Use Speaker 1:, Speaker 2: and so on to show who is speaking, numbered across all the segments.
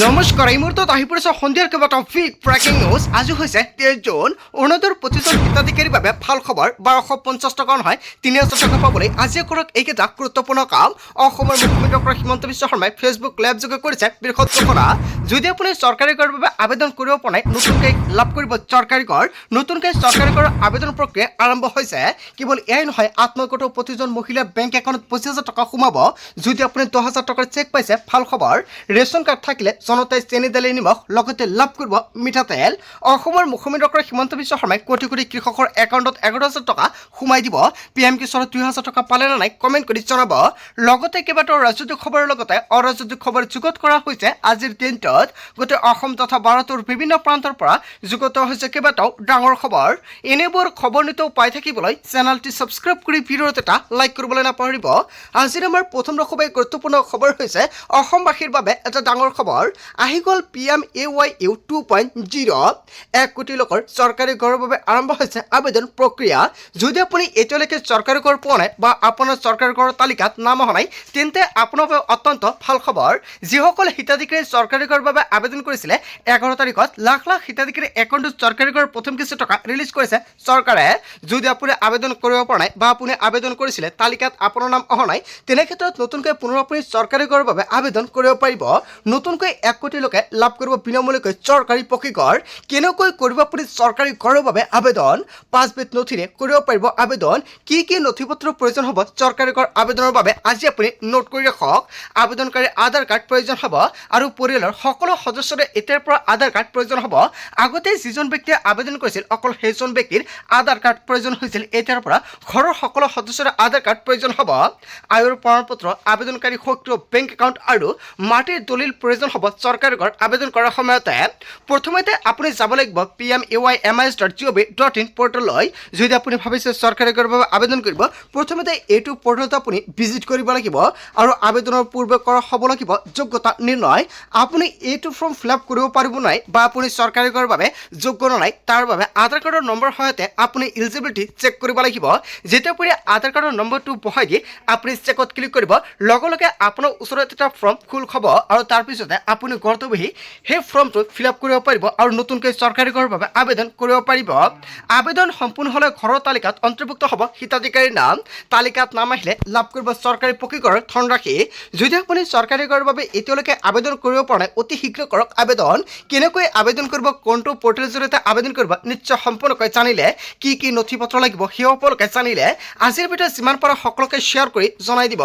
Speaker 1: নমস্কাৰ এই মুহূৰ্তত আহি পৰিছে সন্ধিয়াৰ কেইবাটাও বিগ ব্ৰেকিং নিউজ। আজি হৈছে 23 জুন। অৰুণোদয়ৰ প্ৰতিজন হিতাধিকাৰীৰ বাবে ভাল খবৰ। 1250 টকা নহয় 3000 টকা পাবলৈ আজি কৰক এইকেইটা গুৰুত্বপূৰ্ণ কাম। অসমৰ মুখ্যমন্ত্ৰী ডক্টৰ হিমন্ত বিশ্ব শৰ্মাই ফেচবুক লাইভ যোগে কৰিছে বৃহৎ ঘোষণা। যদি আপুনি চৰকাৰী কৰৰ বাবে আবেদন কৰিব পৰা নাই, নতুনকৈ লাভ কৰিব চৰকাৰী কৰ। নতুনকৈ চৰকাৰী কৰৰ আবেদন প্ৰক্ৰিয়া আৰম্ভ হৈছে। কেৱল এয়াই নহয়, আত্মগত প্ৰতিজন মহিলাৰ বেংক একাউণ্টত 25,000 টকা সোমাব। যদি আপুনি 10,000 টকাৰ চেক পাইছে, ভাল খবৰ। ৰেচন কাৰ্ড থাকিলে জনতাই চেনি দালি নিমখ লগতে লাভ কৰিব মিঠাতেল। অসমৰ মুখ্যমন্ত্ৰী ডক্টৰ হিমন্ত বিশ্ব শৰ্মাই কোটি কোটি কৃষকৰ একাউণ্টত 11,000 টকা সোমাই দিব। PM কিষাণত 2,000 টকা পালে নে নাই কমেণ্ট কৰি জনাব। লগতে কেইবাটাও ৰাজনৈতিক খবৰৰ লগতে অৰাজনৈতিক খবৰ যুগত কৰা হৈছে আজিৰ দিনটোত। গোটেই অসম তথা ভাৰতৰ বিভিন্ন প্ৰান্তৰ পৰা যুগত হৈছে কেইবাটাও ডাঙৰ খবৰ। এনেবোৰ খবৰ নিতৌ পাই থাকিবলৈ চেনেলটি ছাবস্ক্ৰাইব কৰি ভিডিঅ'ত এটা লাইক কৰিবলৈ নাপাহৰিব। আজিৰ আমাৰ প্ৰথম খুবেই গুৰুত্বপূৰ্ণ খবৰ হৈছে অসমবাসীৰ বাবে এটা ডাঙৰ খবৰ। আহি গ'ল PMAYU 2.0। 1 কোটি লোকৰ চৰকাৰী ঘৰৰ বাবে আৰম্ভ হৈছে আবেদন প্ৰক্ৰিয়া। যদি আপুনি এতিয়ালৈকে চৰকাৰী ঘৰ পোৱা নাই বা আপোনাৰ চৰকাৰী ঘৰৰ তালিকাত নাম অহা নাই, তেন্তে আপোনাৰ বাবে অত্যন্ত ভাল খবৰ। যিসকল হিতাধিকাৰীয়ে চৰকাৰী ঘৰৰ বাবে আবেদন কৰিছিলে 11 তাৰিখত লাখ লাখ হিতাধিকাৰী একাউণ্টত চৰকাৰী ঘৰৰ প্ৰথম কিস্তি টকা ৰিলিজ কৰিছে চৰকাৰে। যদি আপুনি আবেদন কৰিব পৰা নাই বা আপুনি আবেদন কৰিছিলে তালিকাত আপোনাৰ নাম অহা নাই, তেনে ক্ষেত্ৰত নতুনকৈ পুনৰ আপুনি চৰকাৰী ঘৰৰ বাবে আবেদন কৰিব পাৰিব। নতুনকৈ 1 কোটি লোকে লাভ কৰিব বিনামূলীয়াকৈ চৰকাৰী পকী ঘৰ। কেনেকৈ কৰিব আপুনি চৰকাৰী ঘৰৰ বাবে আবেদন? 5বিধ নথিৰে কৰিব পাৰিব আবেদন। কি কি নথি পত্ৰৰ প্ৰয়োজন হ'ব চৰকাৰী ঘৰ আবেদনৰ বাবে আজি আপুনি নোট কৰি ৰাখক। আবেদনকাৰী আধাৰ কাৰ্ড প্ৰয়োজন হ'ব আৰু পৰিয়ালৰ সকলো সদস্যৰে এতিয়াৰ পৰা আধাৰ কাৰ্ড প্ৰয়োজন হ'ব। আগতে যিজন ব্যক্তিয়ে আবেদন কৰিছিল অকল সেইজন ব্যক্তিৰ আধাৰ কাৰ্ড প্ৰয়োজন হৈছিল। এতিয়াৰ পৰা ঘৰৰ সকলো সদস্যৰে আধাৰ কাৰ্ড প্ৰয়োজন হ'ব। আয়ৰ প্ৰমাণপত্ৰ, আবেদনকাৰী সক্ৰিয় বেংক একাউণ্ট আৰু মাটিৰ দলিল প্ৰয়োজন হ'ব চৰকাৰী ঘৰ আবেদন কৰাৰ সময়তে। প্ৰথমতে আপুনি যাব লাগিব PMAYMIS.gov.in পৰ্টেললৈ। যদি আপুনি ভাবিছে চৰকাৰী ঘৰৰ বাবে আবেদন কৰিব, প্ৰথমতে এইটো পৰ্টেলত আপুনি ভিজিট কৰিব লাগিব আৰু আবেদনৰ পূৰ্বে কৰা হ'ব লাগিব যোগ্যতা নিৰ্ণয়। আপুনি এইটো ফৰ্ম ফিল আপ কৰিব পাৰিব নাই বা আপুনি চৰকাৰী ঘৰৰ বাবে যোগ্য নাই, তাৰ বাবে আধাৰ কাৰ্ডৰ নম্বৰৰ সহায়তে আপুনি এলিজিবিলিটি চেক কৰিব লাগিব। যেতিয়া আপুনি আধাৰ কাৰ্ডৰ নম্বৰটো বহাই দি আপুনি চেকত ক্লিক কৰিব, লগে লগে আপোনাৰ ওচৰত এটা ফৰ্ম খোল খাব আৰু তাৰপিছতে আপুনি ঘৰতো বহি সেই ফৰ্মটো ফিল আপ কৰিব পাৰিব আৰু নতুনকৈ চৰকাৰী ঘৰৰ বাবে আবেদন কৰিব পাৰিব। আবেদন সম্পূৰ্ণ হ'লে ঘৰৰ তালিকাত অন্তৰ্ভুক্ত হ'ব হিতাধিকাৰীৰ নাম। তালিকাত নাম আহিলে লাভ কৰিব চৰকাৰী পকী ঘৰৰ ধনৰাশি। যদি আপুনি চৰকাৰী ঘৰৰ বাবে এতিয়ালৈকে আবেদন কৰিব পৰা নাই, অতি শীঘ্ৰ কৰক আবেদন। কেনেকৈ আবেদন কৰিব, কোনটো পৰ্টেলৰ জৰিয়তে আবেদন কৰিব, নিশ্চয় সম্পূৰ্ণকৈ জানিলে কি কি নথি পত্ৰ লাগিব সেই সকলোকে জানিলে আজিৰ ভিডিঅ'ত যিমান পাৰা সকলোকে শ্বেয়াৰ কৰি জনাই দিব।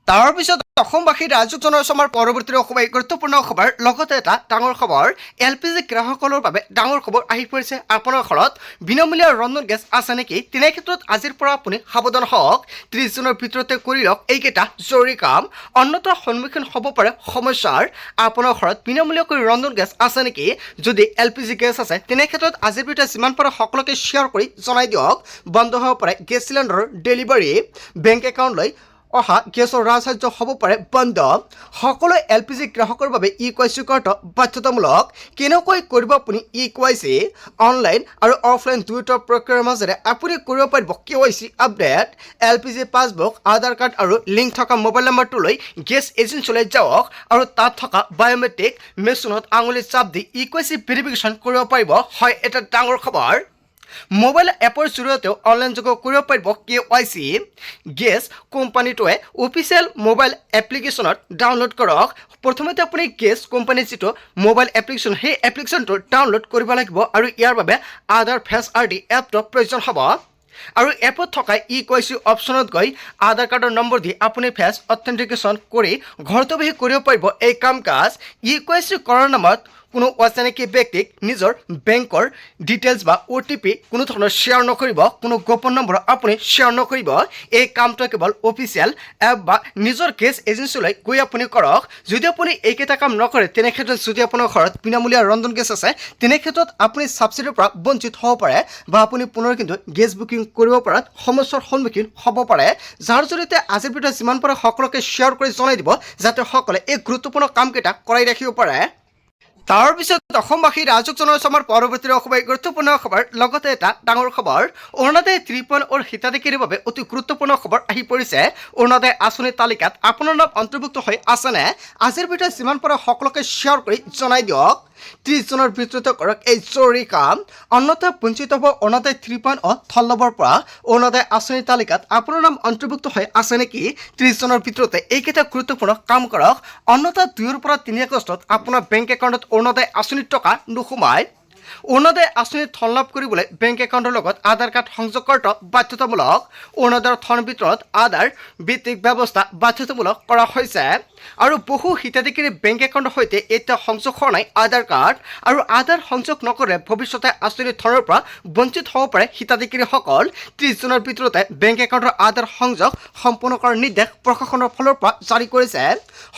Speaker 1: তাৰপিছত অসমবাসীৰ ৰাইজক জনাইছোঁ আমাৰ পৰৱৰ্তী খুবেই গুৰুত্বপূৰ্ণ খবৰ। লগতে এটা ডাঙৰ খবৰ, LPG গ্ৰাহকসকলৰ বাবে ডাঙৰ খবৰ আহি পৰিছে। আপোনাৰ ঘৰত বিনামূলীয়া ৰন্ধন গেছ আছে নেকি? তেনে ক্ষেত্ৰত আজিৰ পৰা আপুনি সাৱধান হওক। 30 জুনৰ ভিতৰতে কৰি লওক এইকেইটা জৰুৰী কাম। অন্যথা সন্মুখীন হ'ব পাৰে সমস্যাৰ। আপোনাৰ ঘৰত বিনামূলীয়াকৈ ৰন্ধন গেছ আছে নেকি? যদি LPG গেছ আছে, তেনে ক্ষেত্ৰত আজিৰ ভিতৰত যিমান পাৰে সকলোকে শ্বেয়াৰ কৰি জনাই দিয়ক। বন্ধ হ'ব পাৰে গেছ চিলিণ্ডাৰৰ ডেলিভাৰী। বেংক একাউণ্টলৈ অহা গেছৰ ৰাজসাহায্য হ'ব পাৰে বন্ধ। সকলো LPG গ্ৰাহকৰ বাবে EKYC কৰাটো বাধ্যতামূলক। কেনেকৈ কৰিব আপুনি EKYC? অনলাইন আৰু অফলাইন দুয়োটা প্ৰক্ৰিয়াৰ মাজেৰে আপুনি কৰিব পাৰিব KYC আপডেট। LPG পাছবুক, আধাৰ কাৰ্ড আৰু লিংক থকা মোবাইল নম্বৰটোলৈ গেছ এজেঞ্চিলৈ যাওক আৰু তাত থকা বায়'মেট্ৰিক মেচিনত আঙুলি চাপ দি EKYC ভেৰিফিকেশ্যন কৰিব পাৰিব। হয়, এটা ডাঙৰ খবৰ। মোবাইল এপৰ জৰিয়তেও অনলাইনযোগে কৰিব পাৰিব KYC। গেছ কোম্পানীটোৱে অফিচিয়েল মোবাইল এপ্লিকেশ্যনত ডাউনলোড কৰক। প্ৰথমতে আপুনি গেছ কোম্পানীৰ যিটো মোবাইল এপ্লিকেশ্যন, সেই এপ্লিকেশ্যনটো ডাউনলোড কৰিব লাগিব আৰু ইয়াৰ বাবে আধাৰ ফেচ ID এপটোৰ প্ৰয়োজন হ'ব। আৰু এপত থকা EKYC অপশ্যনত গৈ আধাৰ কাৰ্ডৰ নম্বৰ দি আপুনি ফেচ অথেণ্টিকেশ্যন কৰি ঘৰতে বহি কৰিব পাৰিব এই কাম কাজ। EKYC কৰাৰ নামত কোনো অচিনাকি ব্যক্তিক নিজৰ বেংকৰ ডিটেইলছ বা OTP কোনো ধৰণৰ শ্বেয়াৰ নকৰিব। কোনো গোপন নম্বৰ আপুনি শ্বেয়াৰ নকৰিব। এই কামটো কেৱল অফিচিয়েল এপ বা নিজৰ গেছ এজেঞ্চিলৈ গৈ আপুনি কৰক। যদি আপুনি এইকেইটা কাম নকৰে, তেনে ক্ষেত্ৰত যদি আপোনাৰ ঘৰত বিনামূলীয়া ৰন্ধন গেছ আছে, তেনে ক্ষেত্ৰত আপুনি ছাবচিডিৰ পৰা বঞ্চিত হ'ব পাৰে বা আপুনি পুনৰ কিন্তু গেছ বুকিং কৰিব পৰাত সমস্যাৰ সন্মুখীন হ'ব পাৰে। যাৰ জৰিয়তে আজিৰ ভিডিঅ'ত যিমান পাৰে সকলোকে শ্বেয়াৰ কৰি জনাই দিব, যাতে সকলে এই গুৰুত্বপূৰ্ণ কামকেইটা কৰাই ৰাখিব পাৰে। তাৰ পিছত অসমবাসী ৰাজক জনাইছে আমাৰ পৰৱৰ্তী অসমীয়া গুৰুত্বপূৰ্ণ খবৰ লগতে এটা ডাঙৰ খবৰ অৰুণোদয় 3.0 হিতাধিকাৰীৰ বাবে অতি গুৰুত্বপূৰ্ণ খবৰ আহি পৰিছে অৰুণোদয় আঁচনিৰ তালিকাত আপোনাৰ নাম অন্তৰ্ভুক্ত হৈ আছেনে আজিৰ ভিডিঅ'ত যিমান পাৰে সকলোকে শ্বেয়াৰ কৰি জনাই দিয়ক 30 জনৰ ভিতৰত কৰক এই জৰুৰী কাম অন্যথা বঞ্চিত হ'ব অৰুণোদয় 3.0 থলবৰ পৰা অৰুণোদয় আঁচনিৰ তালিকাত আপোনাৰ নাম অন্তৰ্ভুক্ত হৈ আছে নেকি 30 জনৰ ভিতৰতে এইকেইটা গুৰুত্বপূৰ্ণ কাম কৰক অন্যথা 2 পৰা 3 আগষ্টত আপোনাৰ বেংক একাউণ্টত অৰুণোদয় আঁচনিৰ টকা নোসোমায় অৰুণোদয় আঁচনিৰ ধন লাভ কৰিবলৈ বেংক একাউণ্টৰ লগত আধাৰ কাৰ্ড সংযোগ কৰাটো বাধ্যতামূলক অৰুণোদয়ৰ ধনৰ ভিতৰত আধাৰ ভিত্তিক ব্যৱস্থা বাধ্যতামূলক কৰা হৈছে আৰু বহু হিতাধিকাৰী বেংক একাউণ্টৰ সৈতে এতিয়া সংযোগ হোৱা নাই আধাৰ কাৰ্ড আৰু আধাৰ সংযোগ নকৰে ভৱিষ্যতে আঁচনিৰ ধনৰ পৰা বঞ্চিত হ'ব পাৰে হিতাধিকাৰীসকল 30 জনৰ ভিতৰতে বেংক একাউণ্টৰ আধাৰ সংযোগ সম্পূৰ্ণ কৰাৰ নিৰ্দেশ প্ৰশাসনৰ ফালৰ পৰা জাৰি কৰিছে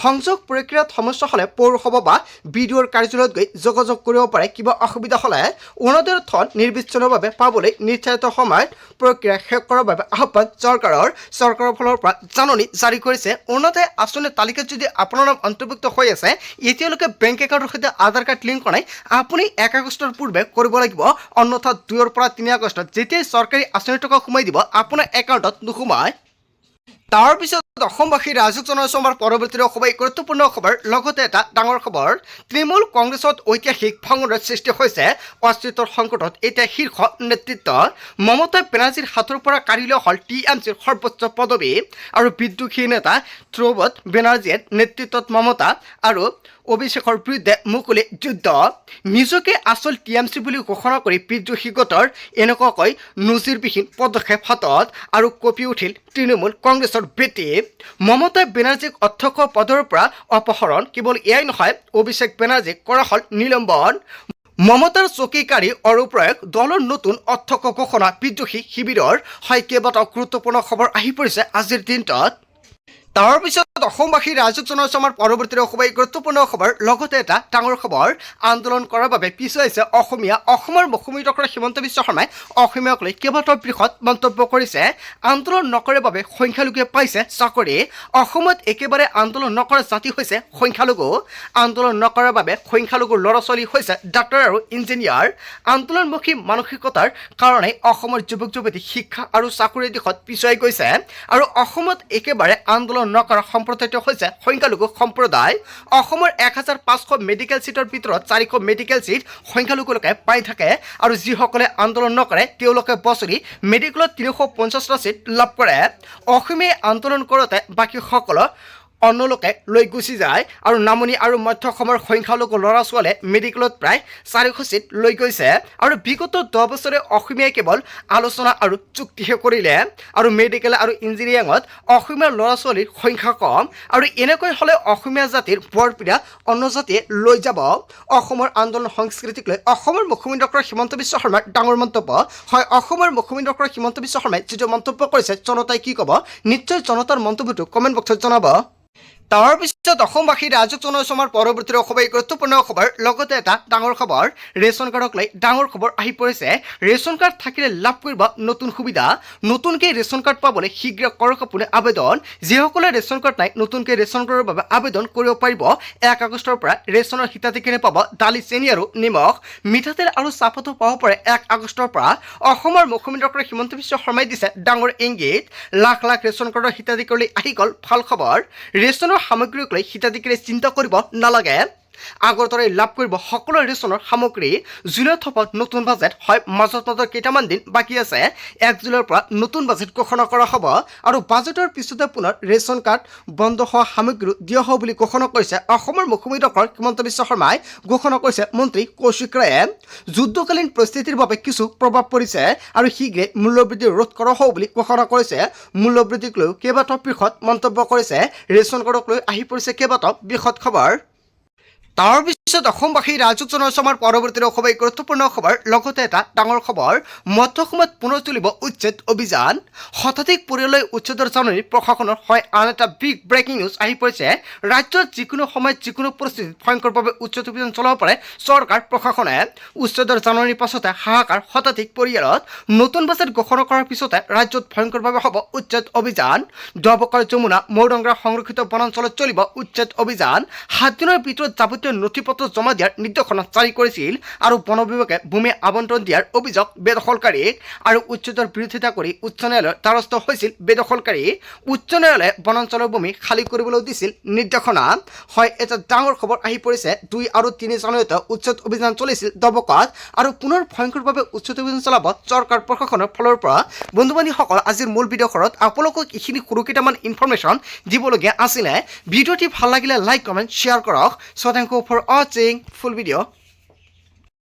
Speaker 1: সংযোগ প্ৰক্ৰিয়াত সমস্যা হ'লে পৌৰসভা বা বিডিঅ'ৰ কাৰ্যালয়ত গৈ যোগাযোগ কৰিব পাৰে কিবা অসুবিধা হ'লে অৰুণোদয়ৰ ধন নিৰ্বিচ্ছিন্নভাৱে পাবলৈ নিৰ্ধাৰিত সময়ত প্ৰক্ৰিয়া শেষ কৰাৰ বাবে আহ্বান চৰকাৰৰ ফালৰ পৰা জাননী জাৰি কৰিছে অৰুণোদয় আঁচনিৰ তালিকাত যদি আপোনাৰ নাম অন্তৰ্ভুক্ত হৈ আছে এতিয়ালৈকে বেংক একাউণ্টৰ সৈতে আধাৰ কাৰ্ড লিংক কৰা নাই আপুনি 1 আগষ্টৰ পূৰ্বে কৰিব লাগিব অন্যথা 2 পৰা 3 আগষ্টত যেতিয়াই চৰকাৰী আঁচনিৰ টকা সোমাই দিব আপোনাৰ একাউণ্টত নোসোমায় তাৰ পিছত অসমবাসী ৰাজক জনাইছে আমাৰ পৰৱৰ্তী অসমীয়া গুৰুত্বপূৰ্ণ খবৰ লগতে এটা ডাঙৰ খবৰ তৃণমূল কংগ্ৰেছত ঐতিহাসিক ভাঙোনৰ সৃষ্টি হৈছে অস্তিত্বৰ সংকটত এতিয়া শীৰ্ষ নেতৃত্ব মমতা বেনাৰ্জীৰ হাতৰ পৰা কাঢ়ি লোৱা হ'ল টিএমচিৰ সৰ্বোচ্চ পদবী আৰু বিদ্ৰোহী নেতা ধ্ৰুৱত বেনাৰ্জীৰ নেতৃত্বত মমতা আৰু অভিষেকৰ বিৰুদ্ধে মুকলি যুদ্ধ নিজকে আচল টিএমচি বুলি ঘোষণা কৰি বিদ্ৰোহী গোটৰ এনেকুৱাকৈ নজিৰবিহীন পদক্ষেপ হাতত আৰু কঁপি উঠিল তৃণমূল কংগ্ৰেছৰ ভেটি মমতা বেনাৰ্জীক অধ্যক্ষ পদৰ পৰা অপহৰণ কেৱল এয়াই নহয় অভিষেক বেনাৰ্জীক কৰা হ'ল নিলম্বন মমতাৰ চকীকাৰী অৰুপ্ৰয়োগ দলৰ নতুন অধ্যক্ষ ঘোষণা বিদ্ৰোহী শিবিৰৰ হয় কেইবাটাও গুৰুত্বপূৰ্ণ খবৰ আহি পৰিছে আজিৰ দিনটোত তাৰ পিছত অসমবাসী ৰাজক জনাইছে আমাৰ পৰৱৰ্তী অসমীয়া গুৰুত্বপূৰ্ণ খবৰ লগতে এটা ডাঙৰ খবৰ আন্দোলন কৰাৰ বাবে পিছুৱাইছে অসমৰ মুখ্যমন্ত্ৰী ডক্টৰ হিমন্ত বিশ্ব শৰ্মাই অসমীয়াক লৈ কেইবাটাও বৃহৎ মন্তব্য কৰিছে আন্দোলন নকৰাৰ বাবে সংখ্যালঘুৱে পাইছে চাকৰি অসমত একেবাৰে আন্দোলন নকৰা জাতি হৈছে সংখ্যালঘু আন্দোলন নকৰাৰ বাবে সংখ্যালঘুৰ ল'ৰা ছোৱালী হৈছে ডাক্তৰ আৰু ইঞ্জিনিয়াৰ আন্দোলনমুখী মানসিকতাৰ কাৰণে অসমৰ যুৱক যুৱতী শিক্ষা আৰু চাকৰিৰ দিশত পিছুৱাই গৈছে আৰু অসমত একেবাৰে আন্দোলন নকৰা সম্প্ৰদায়টো হৈছে সংখ্যালঘু সম্প্ৰদায় অসমৰ 1500 মেডিকেল চিটৰ ভিতৰত 400 মেডিকেল চিট সংখ্যালঘু লোকে পাই থাকে আৰু যিসকলে আন্দোলন নকৰে তেওঁলোকে বছৰি মেডিকেলত 350টা চিট লাভ কৰে অসমীয়া আন্দোলন কৰোঁতে বাকীসকলৰ অন্য লোকে লৈ গুচি যায় আৰু নামনি আৰু মধ্য অসমৰ সংখ্যালঘু ল'ৰা ছোৱালীয়ে মেডিকেলত প্ৰায় 400 চিট লৈ গৈছে আৰু বিগত 10 বছৰে অসমীয়াই কেৱল আলোচনা আৰু চুক্তিহে কৰিলে আৰু মেডিকেল আৰু ইঞ্জিনিয়াৰিঙত অসমীয়া ল'ৰা ছোৱালীৰ সংখ্যা কম আৰু এনেকৈ হ'লে অসমীয়া জাতিৰ বৰপীৰা অন্য জাতিয়ে লৈ যাব অসমৰ আন্দোলন সংস্কৃতিক লৈ অসমৰ মুখ্যমন্ত্ৰী ডক্টৰ হিমন্ত বিশ্ব শৰ্মাৰ ডাঙৰ মন্তব্য হয় অসমৰ মুখ্যমন্ত্ৰী ডক্টৰ হিমন্ত বিশ্ব শৰ্মাই যিটো মন্তব্য কৰিছে জনতাই কি ক'ব নিশ্চয় জনতাৰ মন্তব্যটো কমেণ্ট বক্সত জনাব তাৰ পিছত অসমবাসী ৰাজক জনাইছে আমাৰ পৰৱৰ্তী অসমীয়া গুৰুত্বপূৰ্ণ খবৰ লগতে এটা ডাঙৰ খবৰ ৰেচন কাৰ্ডক লৈ ডাঙৰ খবৰ আহি পৰিছে ৰেচন কাৰ্ড থাকিলে লাভ কৰিব নতুন সুবিধা নতুনকৈ ৰেচন কাৰ্ড পাবলৈ শীঘ্ৰ কৰক আপুনি আবেদন যিসকলে ৰেচন কাৰ্ড নাই নতুনকৈ ৰেচন কাৰ্ডৰ বাবে আবেদন কৰিব পাৰিব 1 আগষ্টৰ পৰা ৰেচনৰ হিতাধিকাৰী পাব দালি চেনি আৰু নিমখ মিঠাতেল আৰু চাহপাতো পাব পাৰে 1 আগষ্টৰ পৰা অসমৰ মুখ্যমন্ত্ৰী ডক্টৰ হিমন্ত বিশ্ব শৰ্মাই দিছে ডাঙৰ ইংগিত লাখ লাখ ৰেচন কাৰ্ডৰ হিতাধিকাৰী আহি গ'ল ভাল খবৰ ৰেচনৰ সামগ্ৰীক লৈ হিতাধিকাৰীয়ে চিন্তা কৰিব নালাগে আগৰ দৰে লাভ কৰিব সকলো ৰেচনৰ সামগ্ৰী জুলাইত হ'ব নতুন বাজেট হয় মাজত কেইটামান দিন বাকী আছে 1 জুলাইৰ পৰা নতুন বাজেট ঘোষণা কৰা হ'ব আৰু বাজেটৰ পিছতে পুনৰ ৰেচন কাৰ্ড বন্ধ হোৱা সামগ্ৰী দিয়া হ'ব বুলি ঘোষণা কৰিছে অসমৰ মুখ্যমন্ত্ৰী ডক্টৰ হিমন্ত বিশ্ব শৰ্মাই ঘোষণা কৰিছে মন্ত্ৰী কৌশিক ৰায়ে যুদ্ধকালীন পৰিস্থিতিৰ বাবে কিছু প্ৰভাৱ পৰিছে আৰু শীঘ্ৰে মূল্যবৃদ্ধি ৰোধ কৰা হ'ব বুলি ঘোষণা কৰিছে মূল্যবৃদ্ধিক লৈ কেইবাটাও বৃহৎ মন্তব্য কৰিছে ৰেচন কাৰ্ডক লৈ আহি পৰিছে কেইবাটাও বৃহৎ খবৰ তাৰ পিছত অসমবাসী ৰাজক জনাইছে আমাৰ পৰৱৰ্তী অসমীয়া গুৰুত্বপূৰ্ণ খবৰ লগতে এটা ডাঙৰ খবৰ মধ্য অসমত পুনৰ চলিব উচ্ছেদ অভিযান শতাধিক পৰিয়াললৈ উচ্ছেদৰ জাননী প্ৰশাসনৰ হয় আন এটা বিগ ব্ৰেকিং নিউজ আহি পৰিছে ৰাজ্যত যিকোনো সময়ত যিকোনো পৰিস্থিতিত ভয়ংকৰভাৱে উচ্ছেদ অভিযান চলাব পাৰে চৰকাৰ প্ৰশাসনে উচ্ছেদৰ জাননীৰ পাছতে হাহাকাৰ শতাধিক পৰিয়ালত নতুন বাজেট ঘোষণা কৰাৰ পিছতে ৰাজ্যত ভয়ংকৰভাৱে হ'ব উচ্ছেদ অভিযান দবকাৰ যমুনা মৌৰংগা সংৰক্ষিত বনাঞ্চলত চলিব উচ্ছেদ অভিযান 7 দিনৰ ভিতৰত যাৱতীয় নথি পত্ৰ পত্ৰ জমা দিয়াৰ নিৰ্দেশনা জাৰি কৰিছিল আৰু বন বিভাগে ভূমি আবণ্টন দিয়াৰ অভিযোগ বেদখলকাৰীক আৰু উচ্ছেদৰ বিৰোধিতা কৰি উচ্চ ন্যায়ালয়ৰ দ্বাৰস্থ হৈছিল বেদখলকাৰী। উচ্চ ন্যায়ালয়ে বনাঞ্চলৰ ভূমি খালী কৰিবলৈ দিছিল নিৰ্দেশনা। হয়, এটা ডাঙৰ খবৰ আহি পৰিছে। 2 আৰু 3 জানুৱাৰীত উচ্ছেদ অভিযান চলিছিল দবকাত আৰু পুনৰ ভয়ংকৰভাৱে উচ্ছেদ অভিযান চলাব চৰকাৰ প্ৰশাসনৰ ফালৰ পৰা। বন্ধু বান্ধৱীসকল, আজিৰ মূল ভিডিঅ'খনত আপোনালোকক এইখিনি সৰু কেইটামান ইনফৰমেশ্যন দিবলগীয়া আছিলে। ভিডিঅ'টি ভাল লাগিলে লাইক কমেণ্ট শ্বেয়াৰ কৰক। চ' থেংক ইউ ফৰ ৱাচিং ফুল ভিডিঅ'।